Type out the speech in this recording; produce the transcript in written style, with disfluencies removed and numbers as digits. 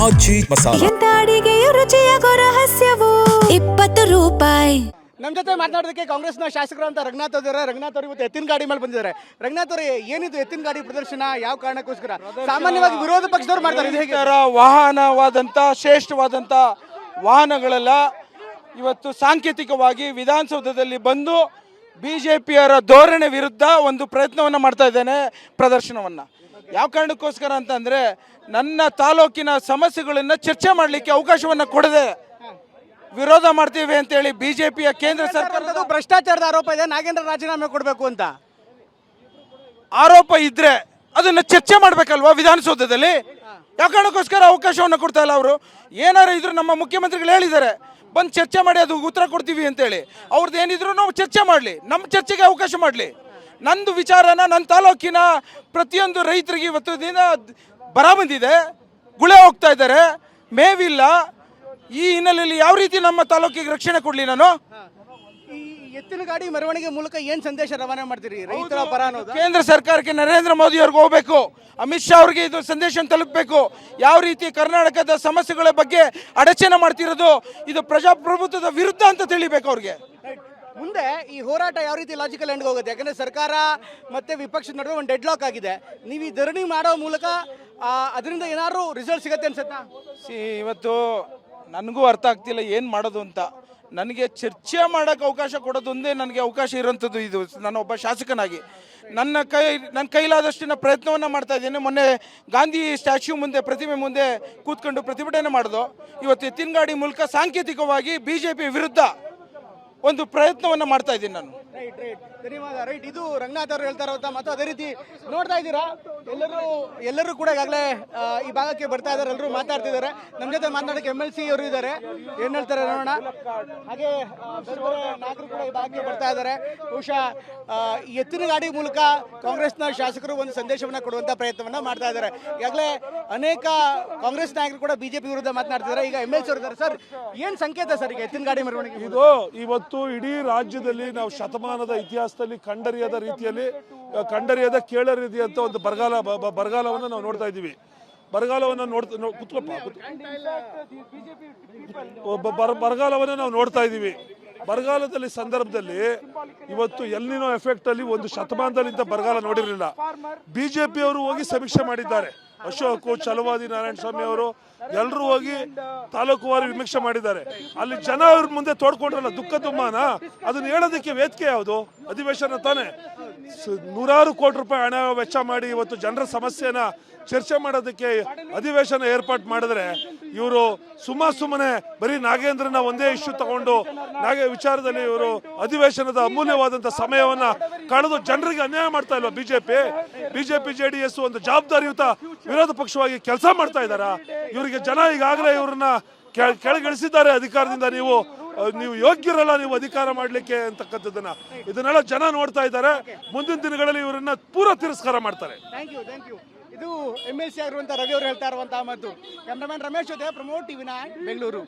ಆಚಿ ಮಸಾಲ. ಎಂತ ಅಡಿಗೆಯ ರುಚಿಯಾಗೋ ರಹಸ್ಯವು 20 ರೂಪಾಯಿ. ನಮ್ಮ ಜೊತೆ ಮಾತನಾಡೋದಕ್ಕೆ ಕಾಂಗ್ರೆಸ್ನ ಶಾಸಕರು ಅಂತ ರಂಗನಾಥ್ ಅವರು. ರಂಗನಾಥ್ ಅವರು ಇವತ್ತು ಎತ್ತಿನ ಗಾಡಿ ಮೇಲೆ ಬಂದಿದ್ದಾರೆ. ರಂಗನಾಥ್ ಅವರು, ಏನಿದು ಎತ್ತಿನ ಗಾಡಿ ಪ್ರದರ್ಶನ, ಯಾವ ಕಾರಣಕ್ಕೋಸ್ಕರ? ಸಾಮಾನ್ಯವಾಗಿ ವಿರೋಧ ಪಕ್ಷದವರು ಮಾಡ್ತಾರೆ, ಇದು ಹೇಗೆ? ವಾಹನವಾದಂಥ ಶ್ರೇಷ್ಠವಾದಂಥ ವಾಹನಗಳೆಲ್ಲ ಇವತ್ತು ಸಾಂಕೇತಿಕವಾಗಿ ವಿಧಾನಸೌಧದಲ್ಲಿ ಬಂದು ಬಿಜೆಪಿಯರ ಧೋರಣೆ ವಿರುದ್ಧ ಒಂದು ಪ್ರಯತ್ನವನ್ನು ಮಾಡ್ತಾ ಇದ್ದೇನೆ, ಪ್ರದರ್ಶನವನ್ನು. ಯಾವ ಕಾರಣಕ್ಕೋಸ್ಕರ ಅಂತಂದರೆ, ನನ್ನ ತಾಲೂಕಿನ ಸಮಸ್ಯೆಗಳನ್ನು ಚರ್ಚೆ ಮಾಡಲಿಕ್ಕೆ ಅವಕಾಶವನ್ನು ಕೊಡದೆ ವಿರೋಧ ಮಾಡ್ತೀವಿ ಅಂತೇಳಿ ಬಿಜೆಪಿಯ ಕೇಂದ್ರ ಸರ್ಕಾರದ ಭ್ರಷ್ಟಾಚಾರದ ಆರೋಪ ಇದೆ, ನಾಗೇಂದ್ರ ರಾಜೀನಾಮೆ ಕೊಡಬೇಕು ಅಂತ ಆರೋಪ ಇದ್ರೆ ಅದನ್ನ ಚರ್ಚೆ ಮಾಡ್ಬೇಕಲ್ವಾ ವಿಧಾನಸೌಧದಲ್ಲಿ? ಯಾವ ಕಾರಣಕ್ಕೋಸ್ಕರ ಅವಕಾಶವನ್ನು ಕೊಡ್ತಾ ಇಲ್ಲ ಅವರು? ಏನಾರು ಇದ್ರು ನಮ್ಮ ಮುಖ್ಯಮಂತ್ರಿಗಳು ಹೇಳಿದ್ದಾರೆ, ಬಂದು ಚರ್ಚೆ ಮಾಡಿ ಅದು ಉತ್ತರ ಕೊಡ್ತೀವಿ ಅಂತೇಳಿ. ಅವ್ರದ್ದು ಏನಿದ್ರು ನಾವು ಚರ್ಚೆ ಮಾಡಲಿ, ನಮ್ಮ ಚರ್ಚೆಗೆ ಅವಕಾಶ ಮಾಡಲಿ. ನಂದು ವಿಚಾರನ ನನ್ನ ತಾಲೂಕಿನ ಪ್ರತಿಯೊಂದು ರೈತರಿಗೆ ಇವತ್ತು ದಿನ ಬರ ಬಂದಿದೆ, ಗುಳೆ ಹೋಗ್ತಾ ಇದ್ದಾರೆ, ಮೇವಿಲ್ಲ. ಈ ಹಿನ್ನೆಲೆಯಲ್ಲಿ ಯಾವ ರೀತಿ ನಮ್ಮ ತಾಲೂಕಿಗೆ ರಕ್ಷಣೆ ಕೊಡಲಿ ನಾನು? ಈ ಎತ್ತಿನ ಗಾಡಿ ಮೆರವಣಿಗೆ ಮೂಲಕ ಏನ್ ಸಂದೇಶ ರವಾನೆ ಮಾಡ್ತೀರಿ ರೈತರ ಪರ ಅನ್ನೋದು? ಕೇಂದ್ರ ಸರ್ಕಾರಕ್ಕೆ ನರೇಂದ್ರ ಮೋದಿ ಅವ್ರಿಗೆ ಹೋಗಬೇಕು, ಅಮಿತ್ ಶಾ ಅವ್ರಿಗೆ ಇದು ಸಂದೇಶ ತಲುಪಬೇಕು. ಯಾವ ರೀತಿ ಕರ್ನಾಟಕದ ಸಮಸ್ಯೆಗಳ ಬಗ್ಗೆ ಅಡಚಣೆ ಮಾಡ್ತಿರೋದು ಇದು ಪ್ರಜಾಪ್ರಭುತ್ವದ ವಿರುದ್ಧ ಅಂತ ತಿಳಿಬೇಕು ಅವ್ರಿಗೆ. ಮುಂದೆ ಈ ಹೋರಾಟ ಯಾವ ರೀತಿ ಲಾಜಿಕಲ್ ಎಂಡ್ಗೆ ಹೋಗುತ್ತೆ? ಯಾಕಂದ್ರೆ ಸರ್ಕಾರ ಮತ್ತೆ ವಿಪಕ್ಷದ ನಡುವೆ ಒಂದು ಡೆಡ್ ಲಾಕ್ ಆಗಿದೆ. ನೀವು ಈ ಧರಣಿ ಮಾಡೋ ಮೂಲಕ ಅದರಿಂದ ಏನಾದ್ರು ರಿಸಲ್ಟ್ ಸಿಗತ್ತೆ ಅನ್ಸುತ್ತಾ? ಇವತ್ತು ನನಗೂ ಅರ್ಥ ಆಗ್ತಿಲ್ಲ ಏನು ಮಾಡೋದು ಅಂತ. ನನಗೆ ಚರ್ಚೆ ಮಾಡೋಕ್ಕೆ ಅವಕಾಶ ಕೊಡೋದೊಂದೇ ನನಗೆ ಅವಕಾಶ ಇರೋಂಥದ್ದು. ಇದು ನಾನು ಒಬ್ಬ ಶಾಸಕನಾಗಿ ನನ್ನ ಕೈಲಾದಷ್ಟಿನ ಪ್ರಯತ್ನವನ್ನು ಮಾಡ್ತಾ ಇದ್ದೇನೆ. ಮೊನ್ನೆ ಗಾಂಧಿ ಸ್ಟ್ಯಾಚ್ಯೂ ಮುಂದೆ, ಪ್ರತಿಮೆ ಮುಂದೆ ಕೂತ್ಕೊಂಡು ಪ್ರತಿಭಟನೆ ಮಾಡೋದು. ಇವತ್ತು ಎತ್ತಿನ ಗಾಡಿ ಮೂಲಕ ಸಾಂಕೇತಿಕವಾಗಿ ಬಿಜೆಪಿ ವಿರುದ್ಧ ಒಂದು ಪ್ರಯತ್ನವನ್ನು ಮಾಡ್ತಾ ಇದ್ದೀನಿ ನಾನು. ಧನ್ಯವಾದ. ರೈಟ್, ಇದು ರಂಗನಾಥ್ ಅವರು ಹೇಳ್ತಾ ಇರೋದು. ಮತ್ತು ಅದೇ ರೀತಿ ನೋಡ್ತಾ ಇದ್ದೀರಾ, ಎಲ್ಲರೂ ಕೂಡ ಈಗಾಗಲೇ ಈ ಭಾಗಕ್ಕೆ ಬರ್ತಾ ಇದ್ದಾರೆ, ಎಲ್ಲರೂ ಮಾತಾಡ್ತಿದ್ದಾರೆ. ನಮ್ಮ ಜೊತೆ ಮಾತನಾಡೋಕ್ಕೆ MLC ಅವರು ಇದ್ದಾರೆ, ಏನು ಹೇಳ್ತಾರೆ ನೋಡೋಣ. ಹಾಗೆ ಬೇರೆ ನಾಯಕರು ಕೂಡ ಈ ಭಾಗಕ್ಕೆ ಬರ್ತಾ ಇದ್ದಾರೆ. ಬಹುಶಃ ಈ ಎತ್ತಿನ ಗಾಡಿ ಮೂಲಕ ಕಾಂಗ್ರೆಸ್ನ ಶಾಸಕರು ಒಂದು ಸಂದೇಶವನ್ನು ಕೊಡುವಂಥ ಪ್ರಯತ್ನವನ್ನು ಮಾಡ್ತಾ ಇದ್ದಾರೆ. ಈಗಾಗಲೇ ಅನೇಕ ಕಾಂಗ್ರೆಸ್ ನಾಯಕರು ಕೂಡ ಬಿಜೆಪಿ ವಿರುದ್ಧ ಮಾತನಾಡ್ತಿದ್ದಾರೆ. ಈಗ MLC ಅವರು ಇದ್ದಾರೆ. ಸರ್, ಏನು ಸಂಕೇತ ಸರ್ ಈಗ ಎತ್ತಿನ ಗಾಡಿ ಮೆರವಣಿಗೆ? ಇದು ಇವತ್ತು ಇಡೀ ರಾಜ್ಯದಲ್ಲಿ ನಾವು ಶತಮಾನದ ಇತಿಹಾಸದಲ್ಲಿ ಕಂಡರಿಯದ ರೀತಿಯಲ್ಲಿ, ಕಂಡರಿಯದ ಕೇಳರಿಯಂತ ಒಂದು ಬರಗಾಲವನ್ನು ನಾವು ನೋಡ್ತಾ ಇದ್ದೀವಿ. ಬರಗಾಲವನ್ನು ಬರಗಾಲವನ್ನು ನಾವು ನೋಡ್ತಾ ಇದ್ದೀವಿ. ಬರಗಾಲದಲ್ಲಿ ಸಂದರ್ಭದಲ್ಲಿ ಇವತ್ತು ಎಲ್ನಿನೋ ಎಫೆಕ್ಟ್ ಅಲ್ಲಿ ಒಂದು ಶತಮಾನದಲ್ಲಿ ಇಂಥ ಬರಗಾಲ ನೋಡಿರಲಿಲ್ಲ. ಬಿಜೆಪಿಯವರು ಹೋಗಿ ಸಮೀಕ್ಷೆ ಮಾಡಿದ್ದಾರೆ. ಅಶೋಕ್, ಛಲವಾದಿ ನಾರಾಯಣ ಸ್ವಾಮಿ ಅವರು ಎಲ್ಲರೂ ಹೋಗಿ ತಾಲೂಕುವಾರು ವಿಮರ್ಶೆ ಮಾಡಿದ್ದಾರೆ. ಅಲ್ಲಿ ಜನ ಅವ್ರ ಮುಂದೆ ತೋಡ್ಕೊಂಡ್ರಲ್ಲ ದುಃಖ ದುಮ್ಮಾನ, ಅದನ್ನ ಹೇಳೋದಕ್ಕೆ ವೇದಿಕೆ ಯಾವುದು? ಅಧಿವೇಶನ ತಾನೆ. ನೂರಾರು ಕೋಟಿ ರೂಪಾಯಿ ಹಣ ವೆಚ್ಚ ಮಾಡಿ ಇವತ್ತು ಜನರ ಸಮಸ್ಯೆನ ಚರ್ಚೆ ಮಾಡೋದಕ್ಕೆ ಅಧಿವೇಶನ ಏರ್ಪಾಟ್ ಮಾಡಿದ್ರೆ ಇವರು ಸುಮ್ಮನೆ ಬರೀ ನಾಗೇಂದ್ರನ ಒಂದೇ ಇಶ್ಯೂ ತಗೊಂಡು ವಿಚಾರದಲ್ಲಿ ಇವರು ಅಧಿವೇಶನದ ಅಮೂಲ್ಯವಾದಂಥ ಸಮಯವನ್ನ ಕಳೆದು ಜನರಿಗೆ ಅನ್ಯಾಯ ಮಾಡ್ತಾ ಇಲ್ವಾ ಬಿಜೆಪಿ JDS ಒಂದು ಜವಾಬ್ದಾರಿಯುತ ವಿರೋಧ ಪಕ್ಷವಾಗಿ ಕೆಲಸ ಮಾಡ್ತಾ ಇದ್ದಾರಾ? ಇವರಿಗೆ ಜನ ಈಗಾಗಲೇ ಇವ್ರನ್ನ ಕೆಳಗಿಳಿಸಿದ್ದಾರೆ ಅಧಿಕಾರದಿಂದ. ನೀವು ಯೋಗ್ಯರಲ್ಲ ನೀವು ಅಧಿಕಾರ ಮಾಡಲಿಕ್ಕೆ ಅಂತಕ್ಕಂಥದ್ದನ್ನ ಇದನ್ನೆಲ್ಲ ಜನ ನೋಡ್ತಾ ಇದ್ದಾರೆ. ಮುಂದಿನ ದಿನಗಳಲ್ಲಿ ಇವರನ್ನ ಪೂರ ತಿರಸ್ಕಾರ ಮಾಡ್ತಾರೆ. Thank you. ಇದು MLC ಆಗಿರುವಂತಹ ರವಿ ಅವರು ಹೇಳ್ತಾ ಇರುವಂತಹ ಮಾತು. ಕ್ಯಾಮರಾಮನ್ ರಮೇಶ್ ಜೊತೆ ಪ್ರಮೋದ್ TV9 ಬೆಂಗಳೂರು.